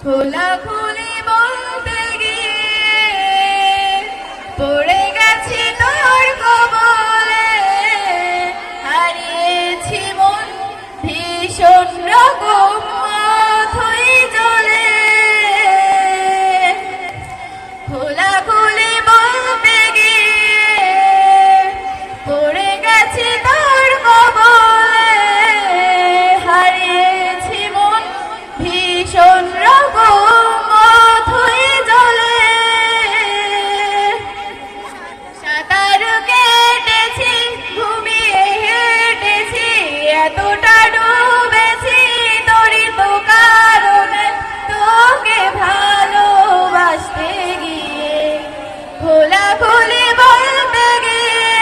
খোলাখুলি বলতে গিয়ে পড়ে গেছি তোর কবলে, হারিয়েছি মন ভীষণ রকম অথই জলে। খোলাখুলি বলতে গিয়ে পড়ে গেছি তোর কবলে, হারিয়েছি মন ভীষণ রকম অথই জলে। সাঁতার কেটেছি, ঘুমিয়ে হেঁটেছি, এতটা ডুবেছি তোরই তো কারণে, তোকে ভালোবাসতে গিয়ে। খোলাখুলি বলতে গিয়ে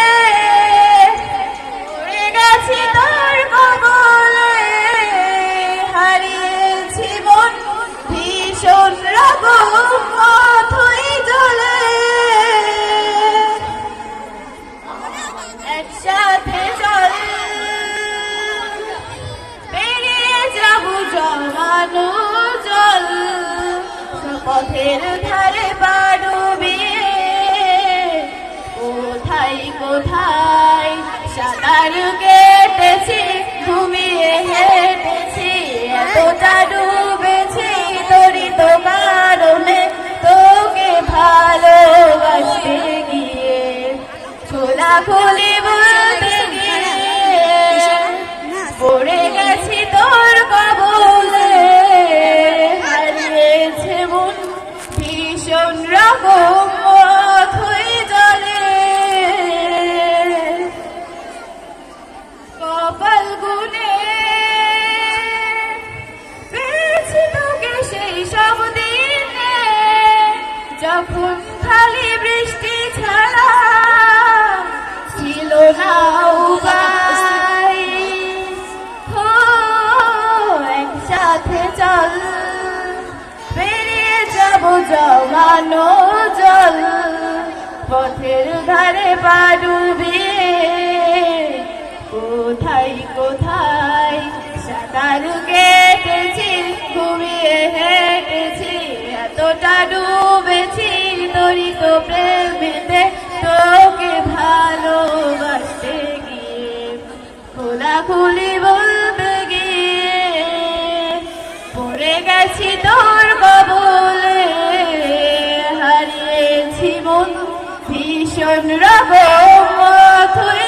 পড়ে গেছি তোর কবলে, হারিয়েছি মন ভীষণ রকম অথই জলে। একসাথে চল, পেরিয়ে যাবো জমানো জল, পথের ধারে পা ডুবিয়ে। কোথায় কোথায় সাঁতার কেটেছি, ঘুমিয়ে হেঁটেছি, এতটা ডুবেছি তোরই তো কারণে, তোকে ভালোবাসতে গিয়ে। খোলাখুলি বলতে গিয়ে পড়ে গেছি তোর কবলে, হারিয়েছে মন ভীষণ রকম অথই জলে। কপাল গুনে পেয়েছি তোকে সেই সব দিনে, যখন খালি বৃষ্টি ছাড়া ছিল না উপায়। হো, একসাথে চল, পেরিয়ে যাব জমানো জল, পথের ধারে পা ডুবিয়ে। কোথায় কোথায় সাঁতার কেটেছি, ঘুমিয়ে হেঁটেছি, এতটা ডুবেছি তোরই তো প্রেমেতে, তোকে ভালোবাসতে গিয়ে। খোলাখুলি বলতে গিয়ে পড়ে গেছি তোর কবলে, হারিয়েছি মন ভীষণ রকম অথই